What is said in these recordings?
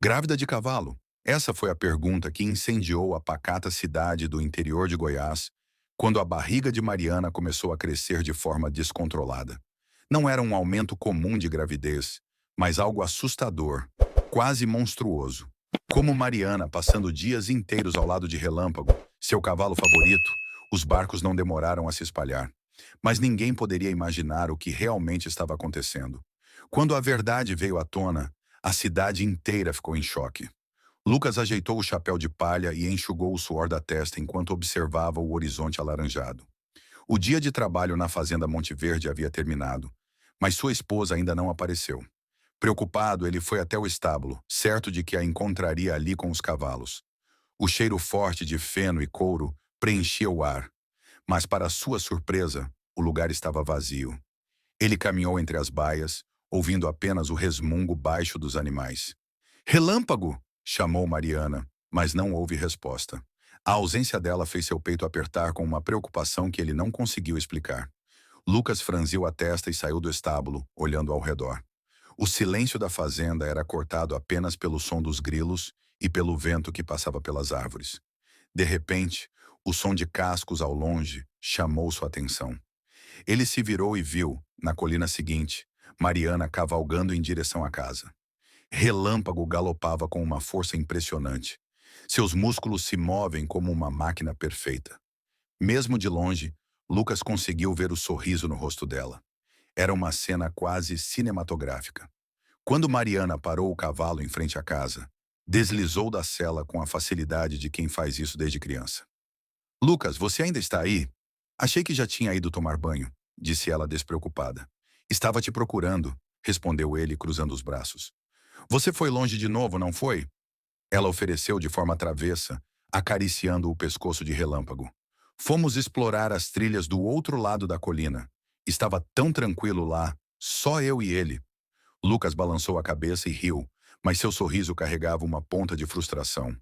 Grávida de cavalo? Essa foi a pergunta que incendiou a pacata cidade do interior de Goiás, quando a barriga de Mariana começou a crescer de forma descontrolada. Não era um aumento comum de gravidez, mas algo assustador, quase monstruoso. Como Mariana, passando dias inteiros ao lado de Relâmpago, seu cavalo favorito, os barcos não demoraram a se espalhar. Mas ninguém poderia imaginar o que realmente estava acontecendo. Quando a verdade veio à tona, a cidade inteira ficou em choque. Lucas ajeitou o chapéu de palha e enxugou o suor da testa enquanto observava o horizonte alaranjado. O dia de trabalho na fazenda Monte Verde havia terminado, mas sua esposa ainda não apareceu. Preocupado, ele foi até o estábulo, certo de que a encontraria ali com os cavalos. O cheiro forte de feno e couro preenchia o ar, mas para sua surpresa, o lugar estava vazio. Ele caminhou entre as baias, ouvindo apenas o resmungo baixo dos animais. Relâmpago! Chamou Mariana, mas não houve resposta. A ausência dela fez seu peito apertar com uma preocupação que ele não conseguiu explicar. Lucas franziu a testa e saiu do estábulo, olhando ao redor. O silêncio da fazenda era cortado apenas pelo som dos grilos e pelo vento que passava pelas árvores. De repente, o som de cascos ao longe chamou sua atenção. Ele se virou e viu, na colina seguinte, Mariana cavalgando em direção à casa. Relâmpago galopava com uma força impressionante. Seus músculos se movem como uma máquina perfeita. Mesmo de longe, Lucas conseguiu ver o sorriso no rosto dela. Era uma cena quase cinematográfica. Quando Mariana parou o cavalo em frente à casa, deslizou da sela com a facilidade de quem faz isso desde criança. Lucas, você ainda está aí? Achei que já tinha ido tomar banho, disse ela despreocupada. Estava te procurando, respondeu ele, cruzando os braços. Você foi longe de novo, não foi? Ela ofereceu de forma travessa, acariciando o pescoço de Relâmpago. Fomos explorar as trilhas do outro lado da colina. Estava tão tranquilo lá, só eu e ele. Lucas balançou a cabeça e riu, mas seu sorriso carregava uma ponta de frustração.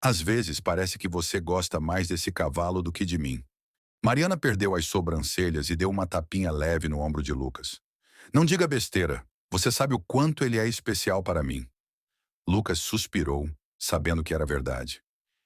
Às vezes parece que você gosta mais desse cavalo do que de mim. Mariana perdeu as sobrancelhas e deu uma tapinha leve no ombro de Lucas. Não diga besteira. Você sabe o quanto ele é especial para mim. Lucas suspirou, sabendo que era verdade.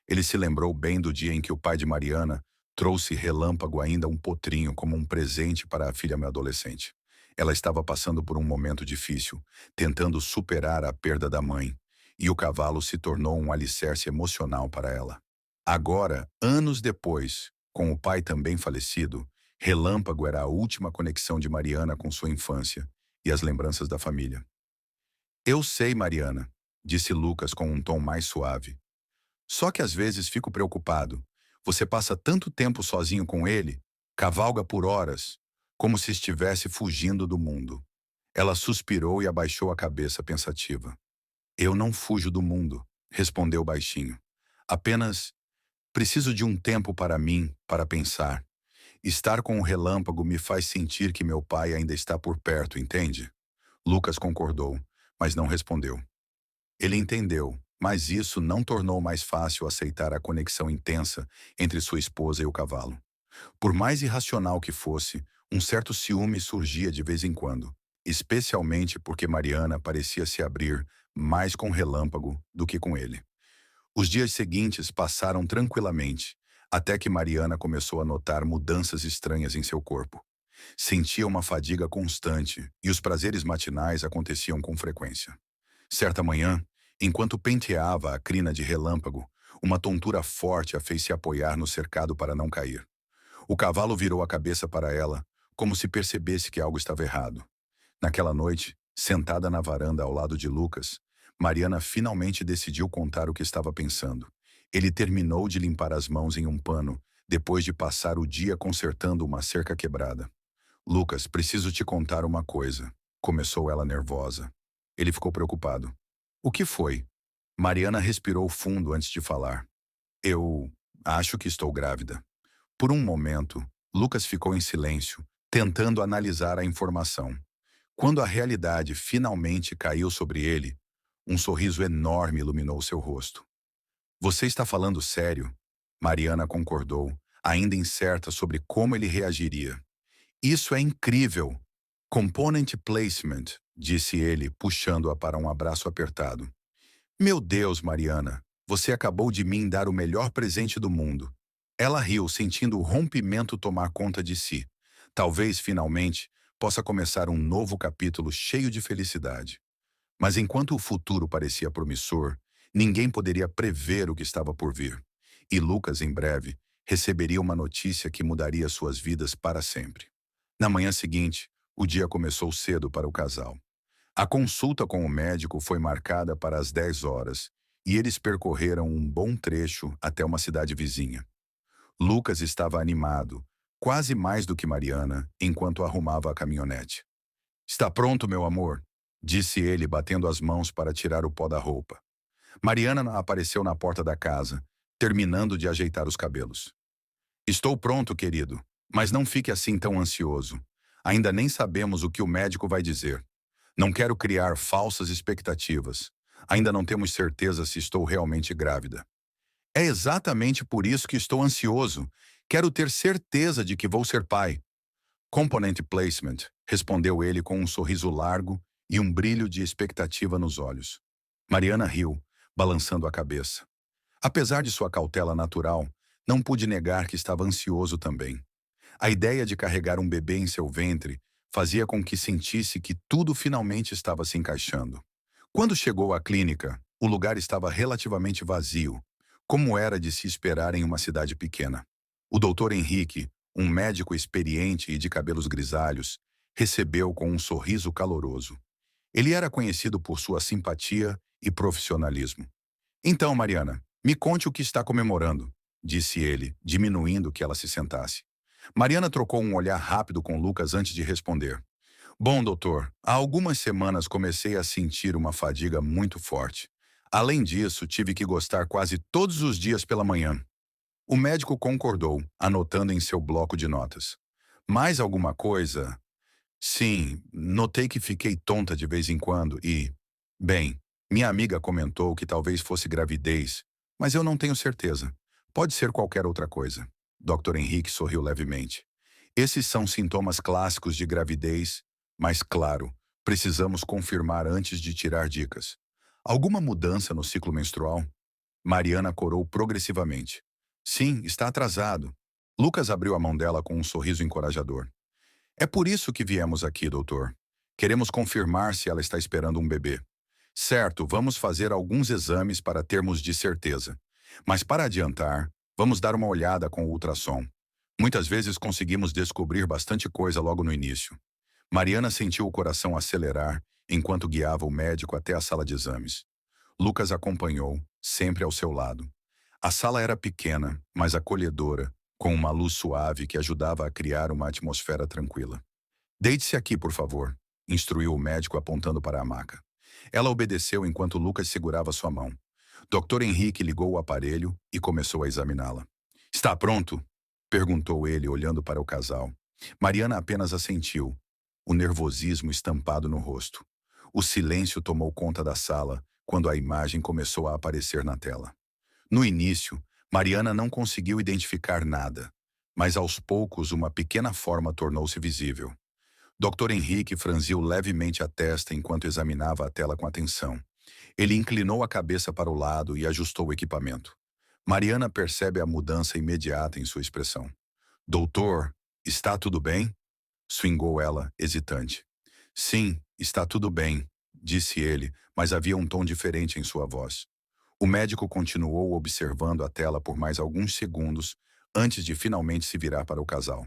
Ele se lembrou bem do dia em que o pai de Mariana trouxe Relâmpago ainda um potrinho como um presente para a filha adolescente. Ela estava passando por um momento difícil, tentando superar a perda da mãe, e o cavalo se tornou um alicerce emocional para ela. Agora, anos depois, com o pai também falecido, Relâmpago era a última conexão de Mariana com sua infância e as lembranças da família. Eu sei, Mariana, disse Lucas com um tom mais suave. Só que às vezes fico preocupado. Você passa tanto tempo sozinho com ele, cavalga por horas, como se estivesse fugindo do mundo. Ela suspirou e abaixou a cabeça pensativa. Eu não fujo do mundo, respondeu baixinho. Apenas preciso de um tempo para mim, para pensar. Estar com o relâmpago me faz sentir que meu pai ainda está por perto, entende? Lucas concordou, mas não respondeu. Ele entendeu, mas isso não tornou mais fácil aceitar a conexão intensa entre sua esposa e o cavalo. Por mais irracional que fosse, um certo ciúme surgia de vez em quando, especialmente porque Mariana parecia se abrir mais com Relâmpago do que com ele. Os dias seguintes passaram tranquilamente, até que Mariana começou a notar mudanças estranhas em seu corpo. Sentia uma fadiga constante e os prazeres matinais aconteciam com frequência. Certa manhã, enquanto penteava a crina de Relâmpago, uma tontura forte a fez se apoiar no cercado para não cair. O cavalo virou a cabeça para ela, como se percebesse que algo estava errado. Naquela noite, sentada na varanda ao lado de Lucas, Mariana finalmente decidiu contar o que estava pensando. Ele terminou de limpar as mãos em um pano, depois de passar o dia consertando uma cerca quebrada. Lucas, preciso te contar uma coisa, começou ela nervosa. Ele ficou preocupado. O que foi? Mariana respirou fundo antes de falar. Eu acho que estou grávida. Por um momento, Lucas ficou em silêncio, tentando analisar a informação. Quando a realidade finalmente caiu sobre ele, um sorriso enorme iluminou seu rosto. Você está falando sério? Mariana concordou, ainda incerta sobre como ele reagiria. Isso é incrível! Component placement, disse ele, puxando-a para um abraço apertado. Meu Deus, Mariana, você acabou de me dar o melhor presente do mundo. Ela riu, sentindo o rompimento tomar conta de si. Talvez, finalmente, possa começar um novo capítulo cheio de felicidade. Mas enquanto o futuro parecia promissor, ninguém poderia prever o que estava por vir. E Lucas, em breve, receberia uma notícia que mudaria suas vidas para sempre. Na manhã seguinte, o dia começou cedo para o casal. A consulta com o médico foi marcada para as 10 horas e eles percorreram um bom trecho até uma cidade vizinha. Lucas estava animado, quase mais do que Mariana, enquanto arrumava a caminhonete. Está pronto, meu amor? Disse ele, batendo as mãos para tirar o pó da roupa. Mariana apareceu na porta da casa, terminando de ajeitar os cabelos. Estou pronto, querido, mas não fique assim tão ansioso. Ainda nem sabemos o que o médico vai dizer. Não quero criar falsas expectativas. Ainda não temos certeza se estou realmente grávida. É exatamente por isso que estou ansioso. Quero ter certeza de que vou ser pai. Component placement, respondeu ele com um sorriso largo e um brilho de expectativa nos olhos. Mariana riu, balançando a cabeça. Apesar de sua cautela natural, não pude negar que estava ansioso também. A ideia de carregar um bebê em seu ventre fazia com que sentisse que tudo finalmente estava se encaixando. Quando chegou à clínica, o lugar estava relativamente vazio, como era de se esperar em uma cidade pequena. O doutor Henrique, um médico experiente e de cabelos grisalhos, recebeu com um sorriso caloroso. Ele era conhecido por sua simpatia e profissionalismo. Então, Mariana, me conte o que está comemorando, disse ele, diminuindo que ela se sentasse. Mariana trocou um olhar rápido com Lucas antes de responder. Bom, doutor, há algumas semanas comecei a sentir uma fadiga muito forte. Além disso, tive que gostar quase todos os dias pela manhã. O médico concordou, anotando em seu bloco de notas. Mais alguma coisa? Sim, notei que fiquei tonta de vez em quando e... Bem, minha amiga comentou que talvez fosse gravidez, mas eu não tenho certeza. Pode ser qualquer outra coisa. Dr. Henrique sorriu levemente. Esses são sintomas clássicos de gravidez, mas, claro, precisamos confirmar antes de tirar dicas. Alguma mudança no ciclo menstrual? Mariana corou progressivamente. Sim, está atrasado. Lucas abriu a mão dela com um sorriso encorajador. É por isso que viemos aqui, doutor. Queremos confirmar se ela está esperando um bebê. Certo, vamos fazer alguns exames para termos de certeza. Mas para adiantar, vamos dar uma olhada com o ultrassom. Muitas vezes conseguimos descobrir bastante coisa logo no início. Mariana sentiu o coração acelerar enquanto guiava o médico até a sala de exames. Lucas acompanhou, sempre ao seu lado. A sala era pequena, mas acolhedora, com uma luz suave que ajudava a criar uma atmosfera tranquila. Deite-se aqui, por favor, instruiu o médico apontando para a maca. Ela obedeceu enquanto Lucas segurava sua mão. Dr. Henrique ligou o aparelho e começou a examiná-la. Está pronto? Perguntou ele, olhando para o casal. Mariana apenas assentiu, o nervosismo estampado no rosto. O silêncio tomou conta da sala quando a imagem começou a aparecer na tela. No início, Mariana não conseguiu identificar nada, mas aos poucos uma pequena forma tornou-se visível. Dr. Henrique franziu levemente a testa enquanto examinava a tela com atenção. Ele inclinou a cabeça para o lado e ajustou o equipamento. Mariana percebe a mudança imediata em sua expressão. Doutor, está tudo bem? Swingou ela, hesitante. Sim, está tudo bem, disse ele, mas havia um tom diferente em sua voz. O médico continuou observando a tela por mais alguns segundos antes de finalmente se virar para o casal.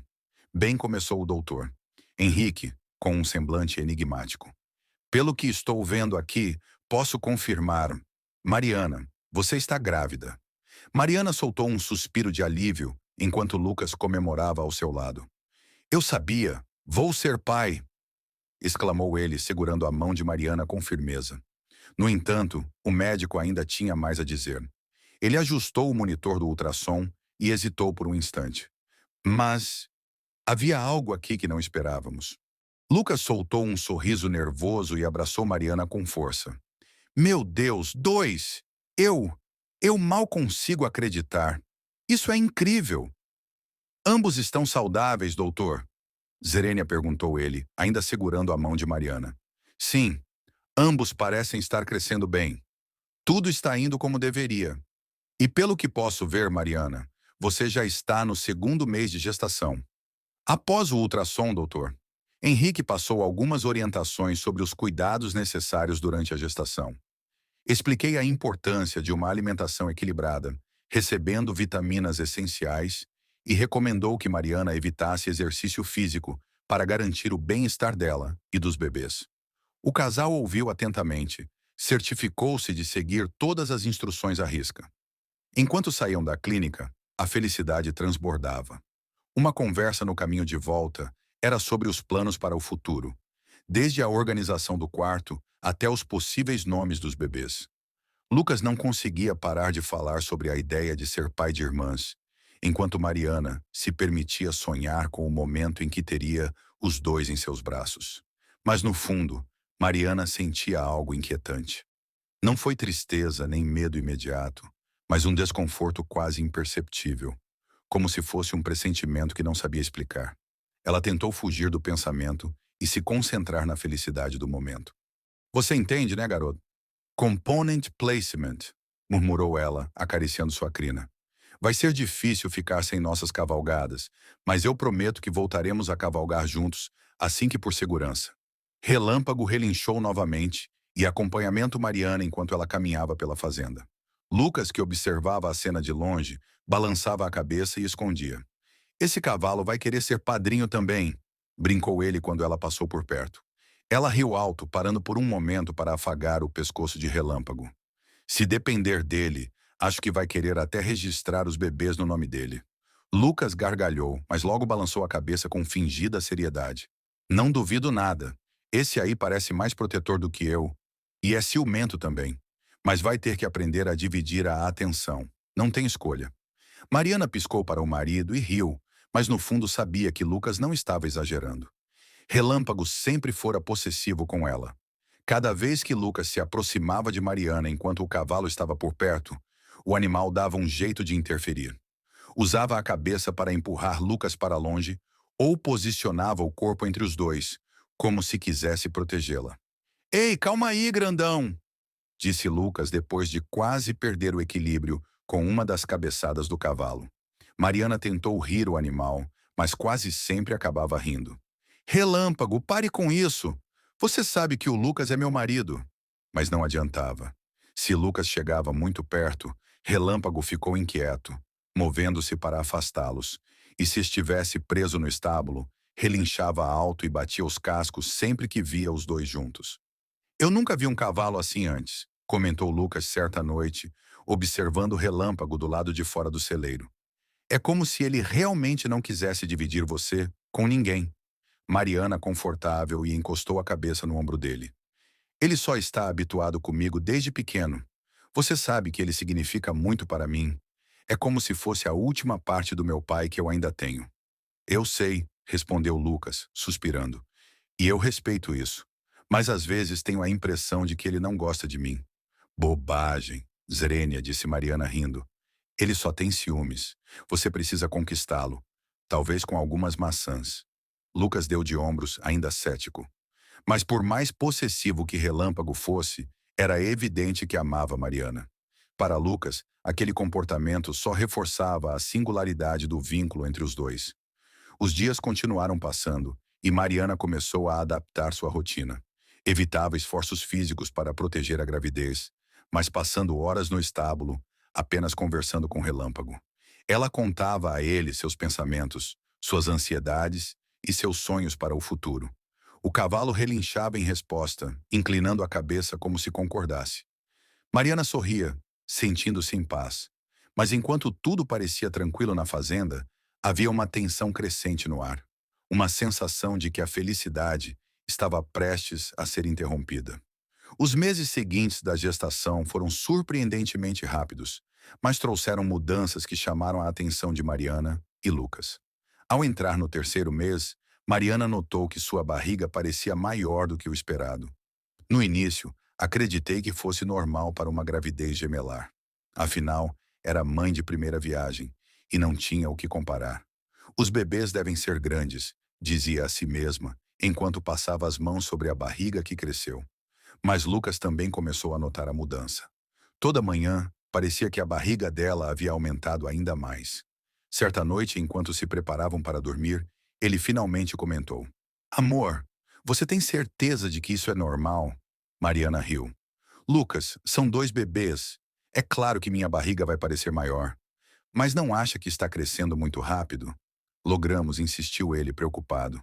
Bem começou o doutor. Henrique, com um semblante enigmático. Pelo que estou vendo aqui, posso confirmar. Mariana, você está grávida. Mariana soltou um suspiro de alívio enquanto Lucas comemorava ao seu lado. Eu sabia, vou ser pai, exclamou ele, segurando a mão de Mariana com firmeza. No entanto, o médico ainda tinha mais a dizer. Ele ajustou o monitor do ultrassom e hesitou por um instante. Mas havia algo aqui que não esperávamos. Lucas soltou um sorriso nervoso e abraçou Mariana com força. Meu Deus, 2! Eu mal consigo acreditar. Isso é incrível. Ambos estão saudáveis, doutor? Zerênia perguntou ele, ainda segurando a mão de Mariana. Sim, ambos parecem estar crescendo bem. Tudo está indo como deveria. E pelo que posso ver, Mariana, você já está no segundo mês de gestação. Após o ultrassom, doutor, Henrique passou algumas orientações sobre os cuidados necessários durante a gestação. Expliquei a importância de uma alimentação equilibrada, recebendo vitaminas essenciais, e recomendou que Mariana evitasse exercício físico para garantir o bem-estar dela e dos bebês. O casal ouviu atentamente, certificou-se de seguir todas as instruções à risca. Enquanto saíam da clínica, a felicidade transbordava. Uma conversa no caminho de volta era sobre os planos para o futuro, desde a organização do quarto até os possíveis nomes dos bebês. Lucas não conseguia parar de falar sobre a ideia de ser pai de irmãs, enquanto Mariana se permitia sonhar com o momento em que teria os dois em seus braços. Mas no fundo, Mariana sentia algo inquietante. Não foi tristeza nem medo imediato, mas um desconforto quase imperceptível, como se fosse um pressentimento que não sabia explicar. Ela tentou fugir do pensamento e se concentrar na felicidade do momento. Você entende, né, garoto? Component placement, murmurou ela, acariciando sua crina. Vai ser difícil ficar sem nossas cavalgadas, mas eu prometo que voltaremos a cavalgar juntos, assim que por segurança. Relâmpago relinchou novamente e acompanhamento Mariana enquanto ela caminhava pela fazenda. Lucas, que observava a cena de longe, balançava a cabeça e escondia. Esse cavalo vai querer ser padrinho também, brincou ele quando ela passou por perto. Ela riu alto, parando por um momento para afagar o pescoço de Relâmpago. Se depender dele, acho que vai querer até registrar os bebês no nome dele. Lucas gargalhou, mas logo balançou a cabeça com fingida seriedade. Não duvido nada. Esse aí parece mais protetor do que eu. E é ciumento também. Mas vai ter que aprender a dividir a atenção. Não tem escolha. Mariana piscou para o marido e riu, mas no fundo sabia que Lucas não estava exagerando. Relâmpago sempre fora possessivo com ela. Cada vez que Lucas se aproximava de Mariana enquanto o cavalo estava por perto, o animal dava um jeito de interferir. Usava a cabeça para empurrar Lucas para longe ou posicionava o corpo entre os dois, como se quisesse protegê-la. Ei, calma aí, grandão! Disse Lucas depois de quase perder o equilíbrio com uma das cabeçadas do cavalo. Mariana tentou rir o animal, mas quase sempre acabava rindo. Relâmpago, pare com isso! Você sabe que o Lucas é meu marido. Mas não adiantava. Se Lucas chegava muito perto, Relâmpago ficou inquieto, movendo-se para afastá-los. E se estivesse preso no estábulo, relinchava alto e batia os cascos sempre que via os dois juntos. Eu nunca vi um cavalo assim antes, comentou Lucas certa noite, observando o Relâmpago do lado de fora do celeiro. É como se ele realmente não quisesse dividir você com ninguém. Mariana, confortável, e encostou a cabeça no ombro dele. Ele só está habituado comigo desde pequeno. Você sabe que ele significa muito para mim. É como se fosse a última parte do meu pai que eu ainda tenho. Eu sei, respondeu Lucas, suspirando. E eu respeito isso. Mas às vezes tenho a impressão de que ele não gosta de mim. Bobagem, Zrenia, disse Mariana rindo. Ele só tem ciúmes. Você precisa conquistá-lo. Talvez com algumas maçãs. Lucas deu de ombros, ainda cético. Mas por mais possessivo que Relâmpago fosse, era evidente que amava Mariana. Para Lucas, aquele comportamento só reforçava a singularidade do vínculo entre os dois. Os dias continuaram passando, e Mariana começou a adaptar sua rotina. Evitava esforços físicos para proteger a gravidez, mas passando horas no estábulo, apenas conversando com Relâmpago. Ela contava a ele seus pensamentos, suas ansiedades e seus sonhos para o futuro. O cavalo relinchava em resposta, inclinando a cabeça como se concordasse. Mariana sorria, sentindo-se em paz. Mas enquanto tudo parecia tranquilo na fazenda, havia uma tensão crescente no ar. Uma sensação de que a felicidade estava prestes a ser interrompida. Os meses seguintes da gestação foram surpreendentemente rápidos, mas trouxeram mudanças que chamaram a atenção de Mariana e Lucas. Ao entrar no terceiro mês, Mariana notou que sua barriga parecia maior do que o esperado. No início, acreditei que fosse normal para uma gravidez gemelar. Afinal, era mãe de primeira viagem e não tinha o que comparar. Os bebês devem ser grandes, dizia a si mesma, enquanto passava as mãos sobre a barriga que cresceu. Mas Lucas também começou a notar a mudança. Toda manhã, parecia que a barriga dela havia aumentado ainda mais. Certa noite, enquanto se preparavam para dormir, ele finalmente comentou: Amor, você tem certeza de que isso é normal? Mariana riu. Lucas, são dois bebês. É claro que minha barriga vai parecer maior. Mas não acha que está crescendo muito rápido? Logramos, insistiu ele, preocupado.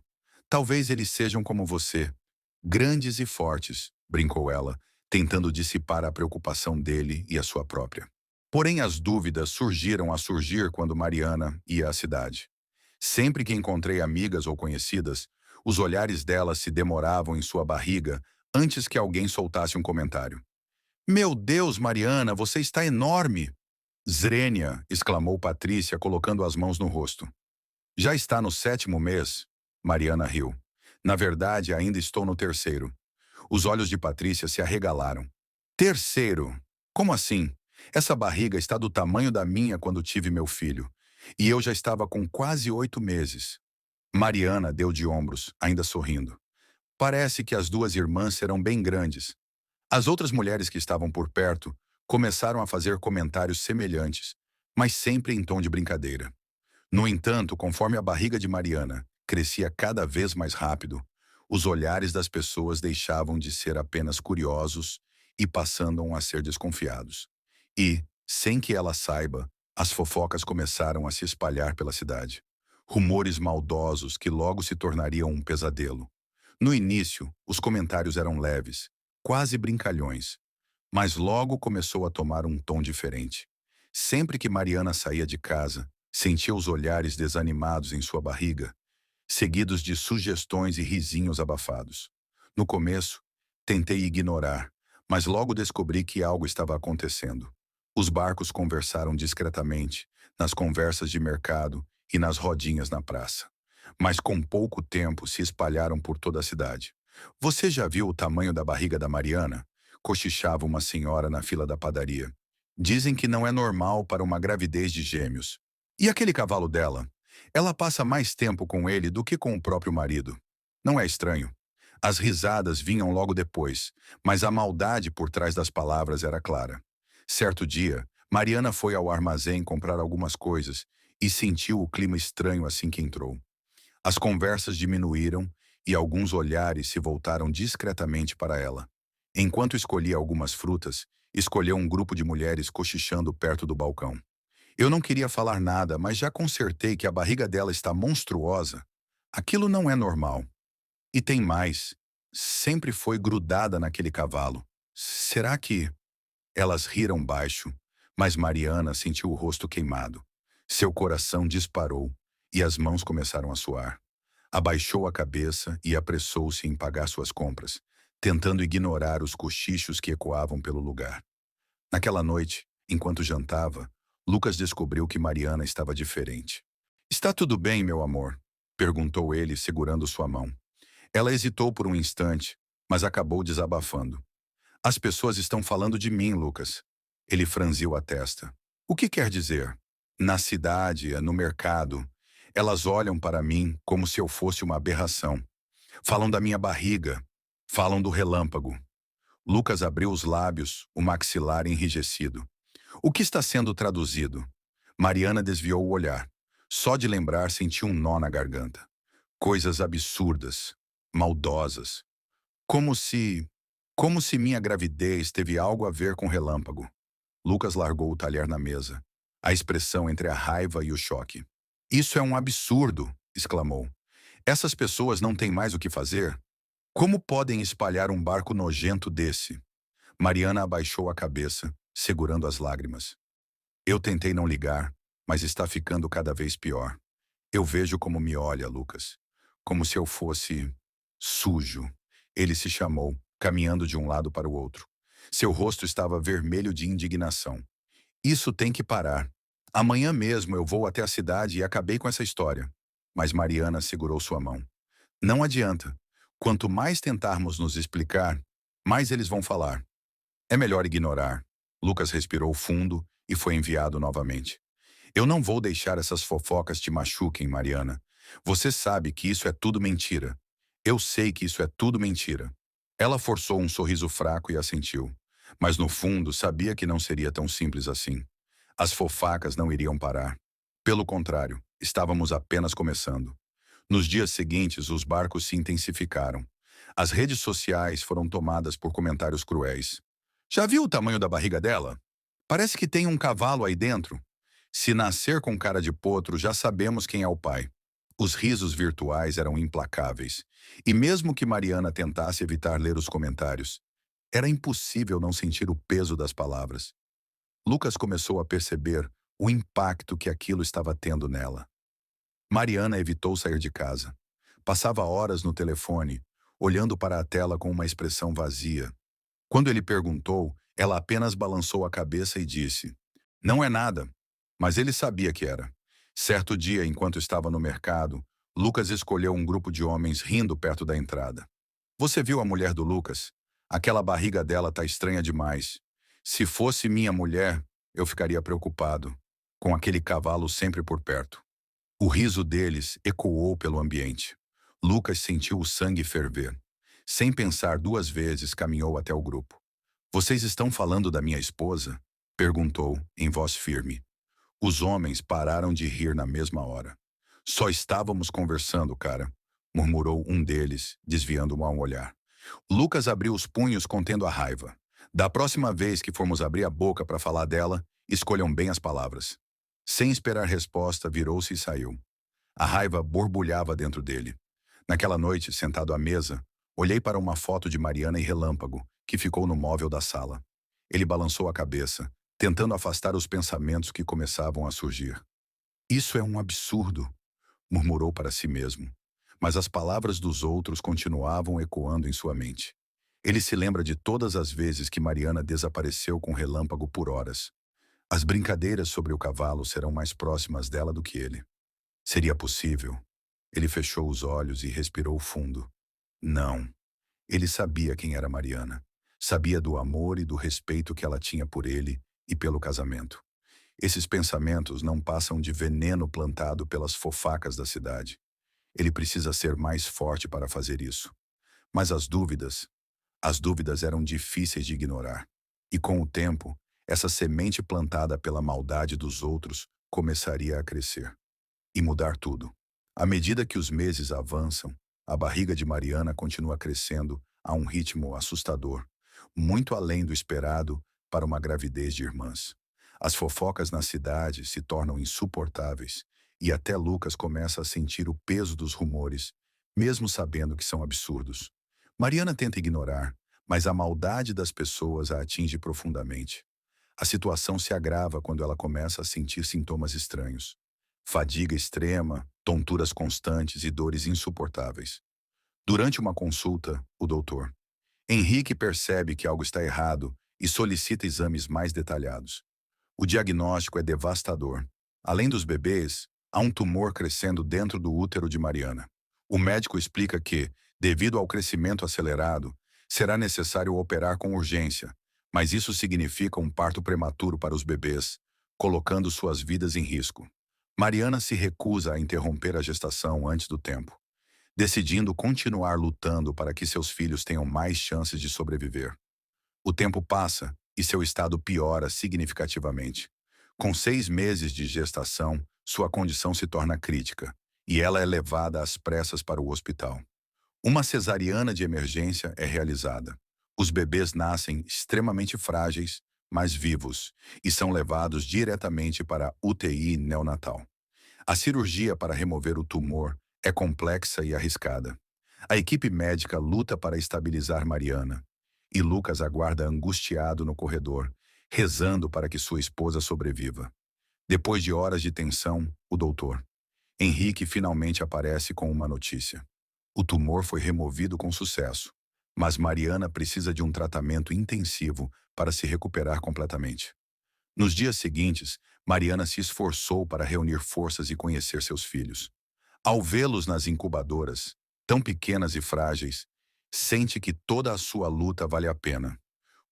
Talvez eles sejam como você, grandes e fortes, brincou ela, tentando dissipar a preocupação dele e a sua própria. Porém, as dúvidas surgiram a surgir quando Mariana ia à cidade. Sempre que encontrei amigas ou conhecidas, os olhares delas se demoravam em sua barriga antes que alguém soltasse um comentário. Meu Deus, Mariana, você está enorme! Zrênia, exclamou Patrícia, colocando as mãos no rosto. Já está no 7º mês? Mariana riu. Na verdade, ainda estou no 3º. Os olhos de Patrícia se arregalaram. 3º? Como assim? Essa barriga está do tamanho da minha quando tive meu filho. E eu já estava com quase 8 meses. Mariana deu de ombros, ainda sorrindo. Parece que as duas irmãs serão bem grandes. As outras mulheres que estavam por perto começaram a fazer comentários semelhantes, mas sempre em tom de brincadeira. No entanto, conforme a barriga de Mariana crescia cada vez mais rápido, os olhares das pessoas deixavam de ser apenas curiosos e passando a ser desconfiados. E, sem que ela saiba, as fofocas começaram a se espalhar pela cidade. Rumores maldosos que logo se tornariam um pesadelo. No início, os comentários eram leves, quase brincalhões, mas logo começou a tomar um tom diferente. Sempre que Mariana saía de casa, sentia os olhares desanimados em sua barriga, seguidos de sugestões e risinhos abafados. No começo, tentei ignorar, mas logo descobri que algo estava acontecendo. Os barcos conversaram discretamente, nas conversas de mercado e nas rodinhas na praça. Mas com pouco tempo se espalharam por toda a cidade. Você já viu o tamanho da barriga da Mariana? Cochichava uma senhora na fila da padaria. Dizem que não é normal para uma gravidez de gêmeos. E aquele cavalo dela? Ela passa mais tempo com ele do que com o próprio marido. Não é estranho. As risadas vinham logo depois, mas a maldade por trás das palavras era clara. Certo dia, Mariana foi ao armazém comprar algumas coisas e sentiu o clima estranho assim que entrou. As conversas diminuíram e alguns olhares se voltaram discretamente para ela. Enquanto escolhia algumas frutas, escolheu um grupo de mulheres cochichando perto do balcão. Eu não queria falar nada, mas já consertei que a barriga dela está monstruosa. Aquilo não é normal. E tem mais. Sempre foi grudada naquele cavalo. Será que... Elas riram baixo, mas Mariana sentiu o rosto queimado. Seu coração disparou e as mãos começaram a suar. Abaixou a cabeça e apressou-se em pagar suas compras, tentando ignorar os cochichos que ecoavam pelo lugar. Naquela noite, enquanto jantava, Lucas descobriu que Mariana estava diferente. Está tudo bem, meu amor? Perguntou ele, segurando sua mão. Ela hesitou por um instante, mas acabou desabafando. As pessoas estão falando de mim, Lucas. Ele franziu a testa. O que quer dizer? Na cidade, no mercado, elas olham para mim como se eu fosse uma aberração. Falam da minha barriga, falam do relâmpago. Lucas abriu os lábios, o maxilar enrijecido. O que está sendo traduzido? Mariana desviou o olhar. Só de lembrar sentiu um nó na garganta. Coisas absurdas, maldosas. Como se... Como se minha gravidez teve algo a ver com relâmpago. Lucas largou o talher na mesa, a expressão entre a raiva e o choque. Isso é um absurdo, exclamou. Essas pessoas não têm mais o que fazer? Como podem espalhar um barco nojento desse? Mariana abaixou a cabeça, segurando as lágrimas. Eu tentei não ligar, mas está ficando cada vez pior. Eu vejo como me olha, Lucas. Como se eu fosse... sujo. Ele se chamou, caminhando de um lado para o outro. Seu rosto estava vermelho de indignação. Isso tem que parar. Amanhã mesmo eu vou até a cidade e acabei com essa história. Mas Mariana segurou sua mão. Não adianta. Quanto mais tentarmos nos explicar, mais eles vão falar. É melhor ignorar. Lucas respirou fundo e foi enviado novamente. Eu não vou deixar essas fofocas te machuquem, Mariana. Você sabe que isso é tudo mentira. Eu sei que isso é tudo mentira. Ela forçou um sorriso fraco e assentiu. Mas no fundo sabia que não seria tão simples assim. As fofacas não iriam parar. Pelo contrário, estávamos apenas começando. Nos dias seguintes, os barcos se intensificaram. As redes sociais foram tomadas por comentários cruéis. Já viu o tamanho da barriga dela? Parece que tem um cavalo aí dentro. Se nascer com cara de potro, já sabemos quem é o pai. Os risos virtuais eram implacáveis. E mesmo que Mariana tentasse evitar ler os comentários, era impossível não sentir o peso das palavras. Lucas começou a perceber o impacto que aquilo estava tendo nela. Mariana evitou sair de casa. Passava horas no telefone, olhando para a tela com uma expressão vazia. Quando ele perguntou, ela apenas balançou a cabeça e disse: "Não é nada." Mas ele sabia que era. Certo dia, enquanto estava no mercado, Lucas escolheu um grupo de homens rindo perto da entrada. "Você viu a mulher do Lucas? Aquela barriga dela tá estranha demais. Se fosse minha mulher, eu ficaria preocupado, com aquele cavalo sempre por perto." O riso deles ecoou pelo ambiente. Lucas sentiu o sangue ferver. Sem pensar duas vezes, caminhou até o grupo. "Vocês estão falando da minha esposa?" perguntou, em voz firme. Os homens pararam de rir na mesma hora. "Só estávamos conversando, cara", murmurou um deles, desviando um olhar. Lucas abriu os punhos contendo a raiva. "Da próxima vez que formos abrir a boca para falar dela, escolham bem as palavras." Sem esperar resposta, virou-se e saiu. A raiva borbulhava dentro dele. Naquela noite, sentado à mesa, olhei para uma foto de Mariana e Relâmpago, que ficou no móvel da sala. Ele balançou a cabeça, tentando afastar os pensamentos que começavam a surgir. "Isso é um absurdo", murmurou para si mesmo. Mas as palavras dos outros continuavam ecoando em sua mente. Ele se lembra de todas as vezes que Mariana desapareceu com Relâmpago por horas. As brincadeiras sobre o cavalo serão mais próximas dela do que ele. Seria possível? Ele fechou os olhos e respirou fundo. Não. Ele sabia quem era Mariana. Sabia do amor e do respeito que ela tinha por ele e pelo casamento. Esses pensamentos não passam de veneno plantado pelas fofacas da cidade. Ele precisa ser mais forte para fazer isso. Mas as dúvidas eram difíceis de ignorar. E com o tempo, essa semente plantada pela maldade dos outros começaria a crescer e mudar tudo. À medida que os meses avançam, a barriga de Mariana continua crescendo a um ritmo assustador, muito além do esperado para uma gravidez de irmãs. As fofocas na cidade se tornam insuportáveis e até Lucas começa a sentir o peso dos rumores, mesmo sabendo que são absurdos. Mariana tenta ignorar, mas a maldade das pessoas a atinge profundamente. A situação se agrava quando ela começa a sentir sintomas estranhos. Fadiga extrema, tonturas constantes e dores insuportáveis. Durante uma consulta, o doutor Henrique percebe que algo está errado e solicita exames mais detalhados. O diagnóstico é devastador. Além dos bebês, há um tumor crescendo dentro do útero de Mariana. O médico explica que, devido ao crescimento acelerado, será necessário operar com urgência, mas isso significa um parto prematuro para os bebês, colocando suas vidas em risco. Mariana se recusa a interromper a gestação antes do tempo, decidindo continuar lutando para que seus filhos tenham mais chances de sobreviver. O tempo passa e seu estado piora significativamente. Com 6 meses de gestação, sua condição se torna crítica e ela é levada às pressas para o hospital. Uma cesariana de emergência é realizada. Os bebês nascem extremamente frágeis, mas vivos, e são levados diretamente para a UTI neonatal. A cirurgia para remover o tumor é complexa e arriscada. A equipe médica luta para estabilizar Mariana, e Lucas aguarda angustiado no corredor, rezando para que sua esposa sobreviva. Depois de horas de tensão, o doutor Henrique finalmente aparece com uma notícia. O tumor foi removido com sucesso, mas Mariana precisa de um tratamento intensivo para se recuperar completamente. Nos dias seguintes, Mariana se esforçou para reunir forças e conhecer seus filhos. Ao vê-los nas incubadoras, tão pequenas e frágeis, sente que toda a sua luta vale a pena.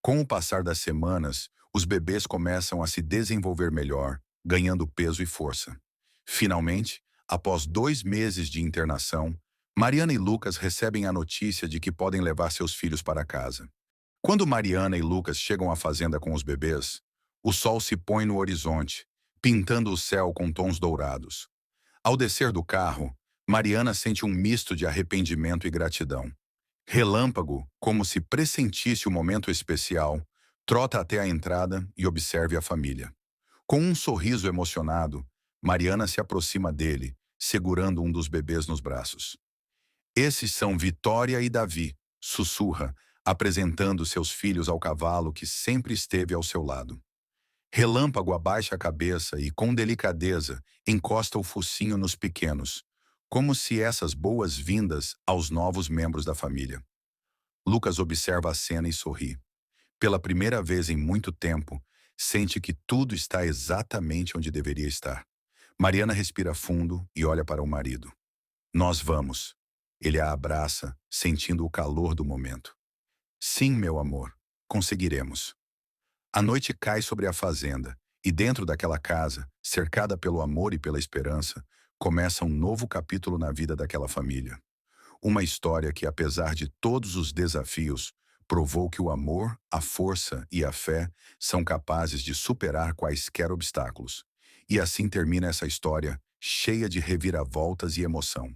Com o passar das semanas, os bebês começam a se desenvolver melhor, ganhando peso e força. Finalmente, após 2 meses de internação, Mariana e Lucas recebem a notícia de que podem levar seus filhos para casa. Quando Mariana e Lucas chegam à fazenda com os bebês, o sol se põe no horizonte, pintando o céu com tons dourados. Ao descer do carro, Mariana sente um misto de arrependimento e gratidão. Relâmpago, como se pressentisse o momento especial, trota até a entrada e observe a família. Com um sorriso emocionado, Mariana se aproxima dele, segurando um dos bebês nos braços. Esses são Vitória e Davi, sussurra, apresentando seus filhos ao cavalo que sempre esteve ao seu lado. Relâmpago abaixa a cabeça e, com delicadeza, encosta o focinho nos pequenos, como se essas boas-vindas aos novos membros da família. Lucas observa a cena e sorri. Pela primeira vez em muito tempo, sente que tudo está exatamente onde deveria estar. Mariana respira fundo e olha para o marido. Nós vamos. Ele a abraça, sentindo o calor do momento. Sim, meu amor, conseguiremos. A noite cai sobre a fazenda, e dentro daquela casa, cercada pelo amor e pela esperança, começa um novo capítulo na vida daquela família. Uma história que, apesar de todos os desafios, provou que o amor, a força e a fé são capazes de superar quaisquer obstáculos. E assim termina essa história, cheia de reviravoltas e emoção.